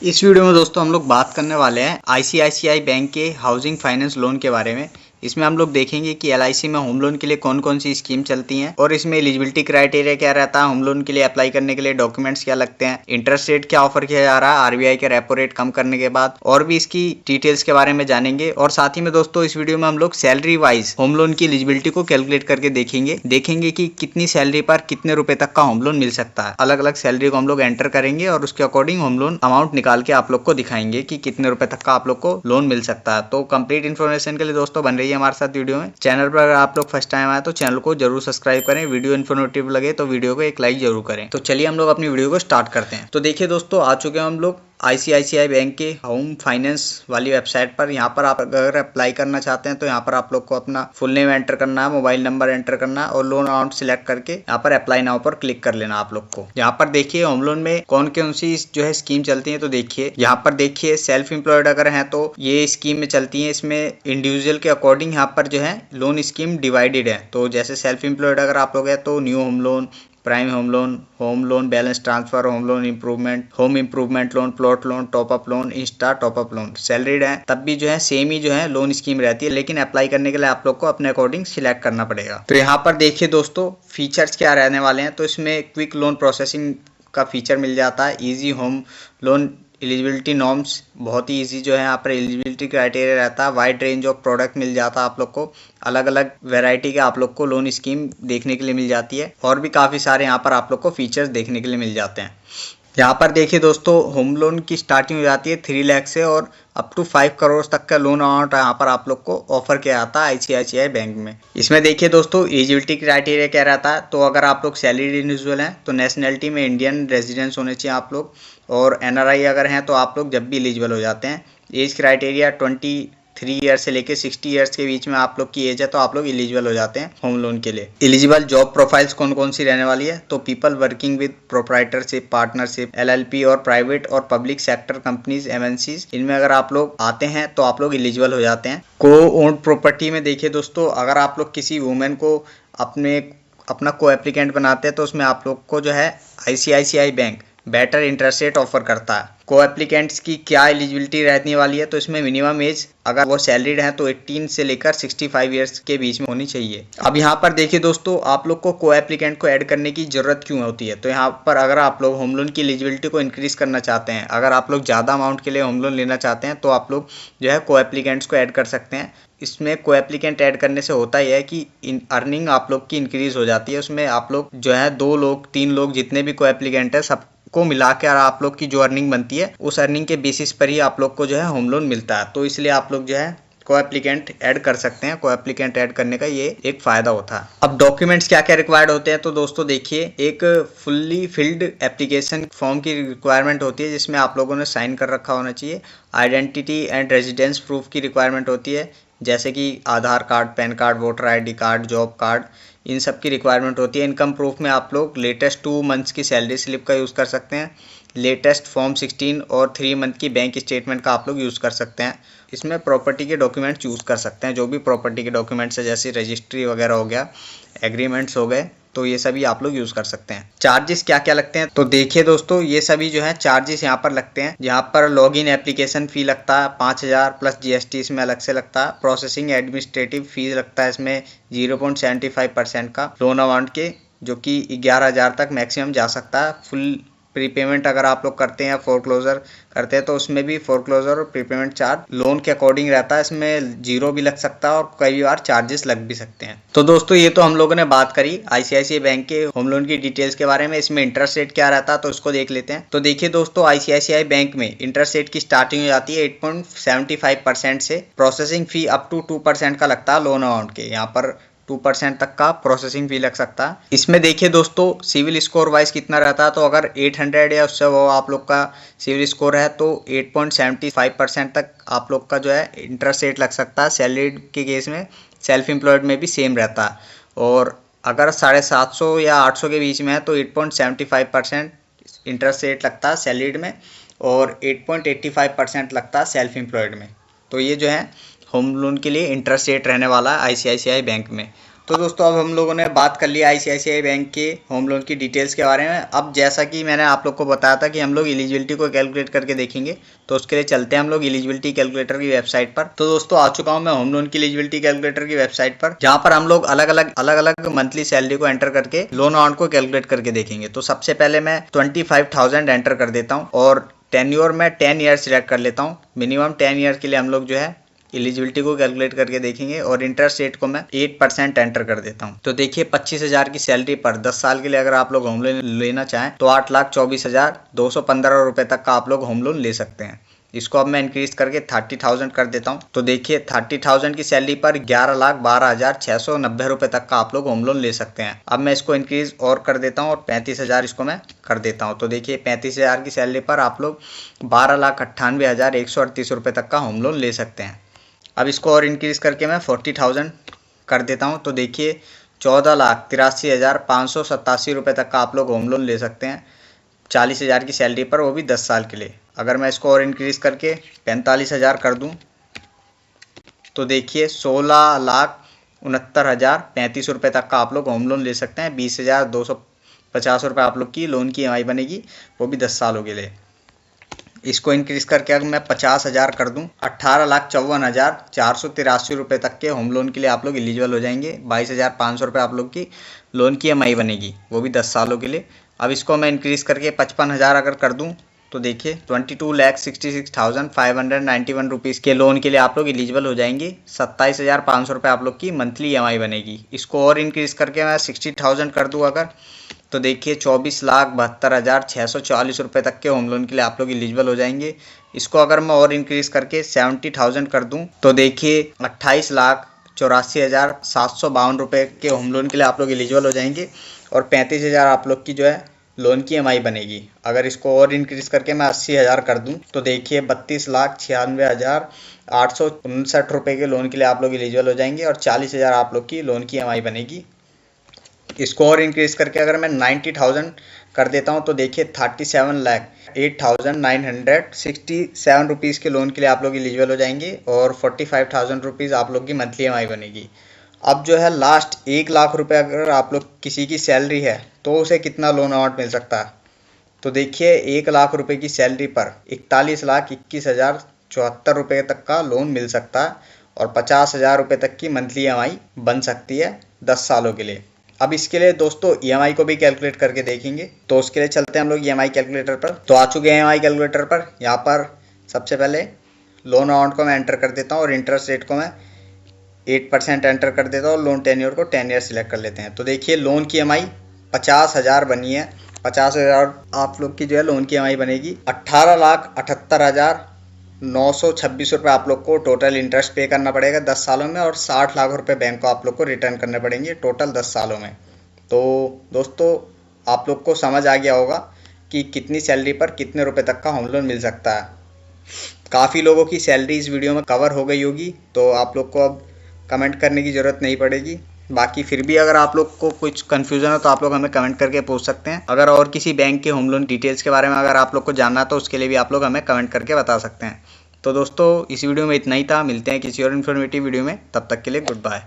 इस वीडियो में दोस्तों हम लोग बात करने वाले हैं आईसीआईसीआई बैंक के हाउसिंग फाइनेंस लोन के बारे में। इसमें हम लोग देखेंगे कि एलआईसी में होम लोन के लिए कौन कौन सी स्कीम चलती हैं और इसमें एलिजिबिलिटी क्राइटेरिया क्या रहता है, होम लोन के लिए अप्लाई करने के लिए डॉक्यूमेंट्स क्या लगते हैं, इंटरेस्ट रेट क्या ऑफर किया जा रहा है आरबीआई के रेपो रेट कम करने के बाद, और भी इसकी डिटेल्स के बारे में जानेंगे। और साथ ही में दोस्तों इस वीडियो में हम लोग सैलरी वाइज होम लोन की एलिजिबिलिटी को कैलकुलेट करके देखेंगे कि कितनी सैलरी पर कितने रुपए तक का होम लोन मिल सकता है। अलग अलग सैलरी को हम लोग एंटर करेंगे और उसके अकॉर्डिंग होम लोन अमाउंट निकाल के आप लोग को दिखाएंगे कि कितने रुपए तक का आप लोग को लोन मिल सकता है। तो कंप्लीट इन्फॉर्मेशन के लिए दोस्तों बन रही है हमारे साथ वीडियो में। चैनल पर अगर आप लोग फर्स्ट टाइम आए तो चैनल को जरूर सब्सक्राइब करें। वीडियो इन्फॉर्मेटिव लगे तो वीडियो को एक लाइक जरूर करें। तो चलिए हम लोग अपनी वीडियो को स्टार्ट करते हैं। तो देखिए दोस्तों, आ चुके हैं हम लोग आईसीआईसीआई बैंक के होम फाइनेंस वाली वेबसाइट पर। यहाँ पर आप अगर अप्लाई करना चाहते हैं तो यहाँ पर आप लोग को अपना फुल नेम एंटर करना है, मोबाइल नंबर एंटर करना है और लोन अमाउंट सिलेक्ट करके यहाँ पर अप्लाई नाउ पर क्लिक कर लेना आप लोग को। यहाँ पर देखिए होम लोन में कौन कौन सी जो है स्कीम चलती है। तो देखिए यहाँ पर देखिए सेल्फ एम्प्लॉयड अगर है तो ये स्कीम में चलती है। इसमें इंडिविजुअल के अकॉर्डिंग यहाँ पर जो है लोन स्कीम डिवाइडेड है। तो जैसे सेल्फ एम्प्लॉयड अगर आप लोग है तो new home loan, prime home loan, balance transfer, home loan improvement, home improvement loan, plot loan, top up loan, Insta top up loan. Salaried है तब भी जो है सेम ही जो है लोन स्कीम रहती है, लेकिन अप्लाई करने के लिए आप लोग को अपने अकॉर्डिंग सिलेक्ट करना पड़ेगा। तो यहाँ पर देखिए दोस्तों फीचर्स क्या रहने वाले हैं। तो इसमें क्विक लोन प्रोसेसिंग का फीचर मिल जाता है, easy home loan eligibility norms बहुत ही इजी जो है यहाँ पर एलिजिबिलिटी क्राइटेरिया रहता है, वाइड रेंज ऑफ प्रोडक्ट मिल जाता है आप लोग को, अलग अलग वैरायटी के आप लोग को लोन स्कीम देखने के लिए मिल जाती है और भी काफ़ी सारे यहाँ पर आप लोग को फीचर्स देखने के लिए मिल जाते हैं। यहाँ पर देखिए दोस्तों होम लोन की स्टार्टिंग हो जाती है 3 लाख से और अप टू 5 करोड़ तक का लोन अमाउंट यहाँ पर आप लोग को ऑफर किया जाता है आईसीआईसीआई बैंक में। इसमें देखिए दोस्तों एलिजिबिलिटी क्राइटेरिया क्या रहता है। तो अगर आप लोग सैलरीड इंडिविजुअल हैं तो नेशनलिटी में इंडियन रेजिडेंस होने चाहिए आप लोग, और एनआरआई अगर हैं तो आप लोग जब भी एलिजिबल हो जाते हैं। एज क्राइटेरिया 23 ईयर से लेके 60 ईयर्स के बीच में आप लोग की एज है तो आप लोग एलिजिबल हो जाते हैं होम लोन के लिए। एलिजिबल जॉब प्रोफाइल्स कौन कौन सी रहने वाली है। तो people working with proprietorship, partnership, LLP और प्राइवेट और पब्लिक सेक्टर कंपनीज एमएनसीज, इनमें अगर आप लोग आते हैं तो आप लोग एलिजिबल हो जाते हैं। को ओन्ड प्रॉपर्टी में देखिए दोस्तों अगर आप लोग किसी वुमेन को अपना को एप्लीकेंट बनाते हैं तो उसमें आप लोग को जो है ICICI bank better interest rate offer करता है। को एप्लीकेंट्स की क्या एलिजिबिलिटी रहने वाली है। तो इसमें मिनिमम एज अगर वो सैलरीड है तो 18 से लेकर 65 ईयर्स के बीच में होनी चाहिए। अब यहाँ पर देखिए दोस्तों आप लोग को एप्लीकेंट को ऐड करने की जरूरत क्यों होती है। तो यहाँ पर अगर आप लोग होम लोन की एलिजिबिलिटी को इंक्रीज करना चाहते हैं, अगर आप लोग ज़्यादा अमाउंट के लिए होम लोन लेना चाहते हैं तो आप लोग जो है को एप्लीकेंट्स को ऐड कर सकते हैं। इसमें को एप्लीकेंट ऐड करने से होता ही है कि अर्निंग आप लोग की इंक्रीज हो जाती है। उसमें आप लोग जो है 2 लोग 3 लोग जितने भी को एप्लीकेंट है सब को मिलाकर आप लोग की जो अर्निंग बनती है उस अर्निंग के बेसिस पर ही आप लोग को जो है होम लोन मिलता है। तो इसलिए आप लोग जो है को एप्लीकेंट ऐड कर सकते हैं। को एप्लीकेंट ऐड करने का ये एक फायदा होता है। अब डॉक्यूमेंट्स क्या क्या रिक्वायर्ड होते हैं। तो दोस्तों देखिए एक फुल्ली फिल्ड एप्लीकेशन फॉर्म की रिक्वायरमेंट होती है जिसमें आप लोगों ने साइन कर रखा होना चाहिए। आइडेंटिटी एंड रेजिडेंस प्रूफ की रिक्वायरमेंट होती है, जैसे कि Aadhaar card, PAN card, voter ID card, job card, इन सब की रिक्वायरमेंट होती है। इनकम प्रूफ में आप लोग लेटेस्ट 2 मंथ्स की सैलरी स्लिप का यूज़ कर सकते हैं। लेटेस्ट फॉर्म 16 और 3 मंथ की बैंक स्टेटमेंट का आप लोग यूज़ कर सकते हैं। इसमें प्रॉपर्टी के डॉक्यूमेंट्स यूज़ कर सकते हैं, जो भी प्रॉपर्टी के डॉक्यूमेंट्स है जैसे रजिस्ट्री वगैरह हो गया, एग्रीमेंट्स हो गए, तो ये सभी आप लोग यूज़ कर सकते हैं। चार्जेस क्या क्या लगते हैं। तो देखिए दोस्तों ये सभी जो है चार्जेस यहाँ पर लगते हैं। यहाँ पर लॉगिन एप्लीकेशन फ़ी लगता है 5000 प्लस जीएसटी इसमें अलग से लगता है। प्रोसेसिंग एडमिनिस्ट्रेटिव फीस लगता है इसमें 0.75% का लोन अमाउंट के, जो कि 11,000 तक मैक्सिमम जा सकता है। फुल प्रीपेमेंट अगर आप लोग करते हैं, फोरक्लोजर करते हैं तो उसमें भी फोरक्लोजर और प्रीपेमेंट चार्ज लोन के अकॉर्डिंग रहता है। इसमें 0 भी लग सकता है और कई बार चार्जेस लग भी सकते हैं। तो दोस्तों ये तो हम लोगों ने बात करी आईसीआईसीआई बैंक के होम लोन की डिटेल्स के बारे में। इसमें इंटरेस्ट रेट क्या रहता है तो उसको देख लेते हैं। तो देखिए दोस्तों आईसीआईसीआई बैंक में इंटरेस्ट रेट की स्टार्टिंग हो जाती है 8.75% से। प्रोसेसिंग फी अप टू 2% का लगता है लोन अमाउंट के। यहाँ पर 2% तक का प्रोसेसिंग फी लग सकता है। इसमें देखिए दोस्तों सिविल स्कोर वाइज कितना रहता है। तो अगर 800 या उससे वो आप लोग का सिविल स्कोर है तो 8.75% तक आप लोग का जो है इंटरेस्ट रेट लग सकता है। सैलरीड के केस में, सेल्फ एम्प्लॉयड में भी सेम रहता है। और अगर 750 या 800 के बीच में है तो 8.75% इंटरेस्ट रेट लगता है सैलरीड में और 8.85% लगता है सेल्फ एम्प्लॉयड में। तो ये जो है होम लोन के लिए इंटरेस्ट रेट रहने वाला है आईसीआईसीआई बैंक में। तो दोस्तों अब हम लोगों ने बात कर लिया आईसीआईसीआई बैंक के होम लोन की डिटेल्स के बारे में। अब जैसा कि मैंने आप लोग को बताया था कि हम लोग एलिजिबिलिटी को कैलकुलेट करके देखेंगे, तो उसके लिए चलते हैं हम लोग एलिजिबिलिटी कैलकुलेटर की वेबसाइट पर। तो दोस्तों आ चुका हूं मैं होम लोन की एलिजिबिलिटी कैलकुलेटर की वेबसाइट पर, जहां पर हम लोग अलग अलग मंथली सैलरी को एंटर करके लोन अमाउंट को कैलकुलेट करके देखेंगे। तो सबसे पहले मैं 25,000 एंटर कर देता हूँ और टेन्योर में 10 ईयर सिलेक्ट कर लेता हूँ। मिनिमम 10 ईयर के लिए हम लोग जो है एलिजिबिलिटी को कैलकुलेट करके देखेंगे और इंटरेस्ट रेट को मैं 8% एंटर कर देता हूं। तो देखिए 25,000 की सैलरी पर 10 साल के लिए अगर आप लोग होम लोन लेना चाहें तो 8,24,215 रुपए तक का आप लोग होम लोन ले सकते हैं। इसको अब मैं इंक्रीज करके 30,000 कर देता हूं। तो देखिए 30,000 की सैलरी पर 11,12,690 रुपए तक का आप लोग होम लोन ले सकते हैं। अब मैं इसको इंक्रीज और कर देता हूं और 35,000 इसको मैं कर देता हूं। तो देखिए 35,000 की सैलरी पर आप लोग 12,98,138 रुपए तक का होम लोन ले सकते हैं। अब इसको और इंक्रीज करके मैं 40,000 कर देता हूं। तो देखिए 14,83,587 रुपए तक का आप लोग होम लोन ले सकते हैं 40,000 की सैलरी पर, वो भी 10 साल के लिए। अगर मैं इसको और इंक्रीज करके 45,000 कर दूं तो देखिए 16,69,035 रुपए तक का आप लोग होम लोन ले सकते हैं। 20,250 रुपये आप लोग की लोन की EMI बनेगी, वो भी 10 सालों के लिए। इसको इंक्रीज करके अगर मैं 50,000 कर दूं 18,54,483 रुपये तक के होम लोन के लिए आप लोग एलिजिबल हो जाएंगे। 22,500 रुपये आप लोग की लोन की EMI बनेगी, वो भी 10 सालों के लिए। अब इसको मैं इंक्रीज करके 55,000 अगर कर दूं तो देखिए 22,66,591 रुपीज़ के लोन के लिए आप लोग एलिजिबल हो जाएंगे। 27,500 रुपये आप लोग की मंथली EMI बनेगी। इसको और इंक्रीज करके मैं 60,000 कर दूँ अगर तो देखिए 24,72,640 रुपये तक के होम लोन के लिए आप लोग एलिजिबल हो जाएंगे। इसको अगर मैं और इंक्रीज करके 70,000 कर दूं तो देखिए 28,84,752 रुपये के होम लोन के लिए आप लोग एलिजिबल हो जाएंगे और 35,000 आप लोग की जो है लोन की EMI बनेगी। अगर इसको और इंक्रीज करके मैं 80,000 कर दूं तो देखिए 32,96,859 रुपये के लोन के लिए आप लोग एलिजिबल हो जाएंगे और 40,000 आप लोग की लोन की EMI बनेगी। इसको और इंक्रीज करके अगर मैं 90,000 कर देता हूं तो देखिए 37,08,967 रुपीज़ के लोन के लिए आप लोग एलिजिबल हो जाएंगे और 45,000 रुपीज़ आप लोग की मंथली EMI बनेगी। अब जो है लास्ट 1 लाख रुपए अगर आप लोग किसी की सैलरी है तो उसे कितना लोन अमाउंट मिल सकता है। तो देखिए 1 लाख रुपए की सैलरी पर 41,21,074 रुपये तक का लोन मिल सकता है और 50,000 रुपये तक की मंथली EMI बन सकती है 10 सालों के लिए। अब इसके लिए दोस्तों EMI को भी कैलकुलेट करके देखेंगे, तो उसके लिए चलते हैं हम लोग EMI कैलकुलेटर पर। तो आ चुके हैं EMI कैलकुलेटर पर। यहाँ पर सबसे पहले लोन अमाउंट को मैं एंटर कर देता हूँ और इंटरेस्ट रेट को मैं 8% एंटर कर देता हूँ और लोन टेन्योर को 10 ईयर सिलेक्ट कर लेते हैं। तो देखिए लोन की EMI 50,000 बनी है। 50,000 आप लोग की जो है लोन की EMI बनेगी। 18,78,926 रुपये आप लोग को टोटल इंटरेस्ट पे करना पड़ेगा 10 सालों में और 60 लाख रुपए बैंक को आप लोग को रिटर्न करने पड़ेंगे टोटल 10 सालों में। तो दोस्तों आप लोग को समझ आ गया होगा कि कितनी सैलरी पर कितने रुपए तक का होम लोन मिल सकता है। काफ़ी लोगों की सैलरी इस वीडियो में कवर हो गई होगी, तो आप लोग को अब कमेंट करने की ज़रूरत नहीं पड़ेगी। बाकी फिर भी अगर आप लोग को कुछ कन्फ्यूज़न हो तो आप लोग हमें कमेंट करके पूछ सकते हैं। अगर और किसी बैंक के होम लोन डिटेल्स के बारे में अगर आप लोग को जानना है तो उसके लिए भी आप लोग हमें कमेंट करके बता सकते हैं। तो दोस्तों इस वीडियो में इतना ही था। मिलते हैं किसी और इन्फॉर्मेटिव वीडियो में, तब तक के लिए गुड बाय।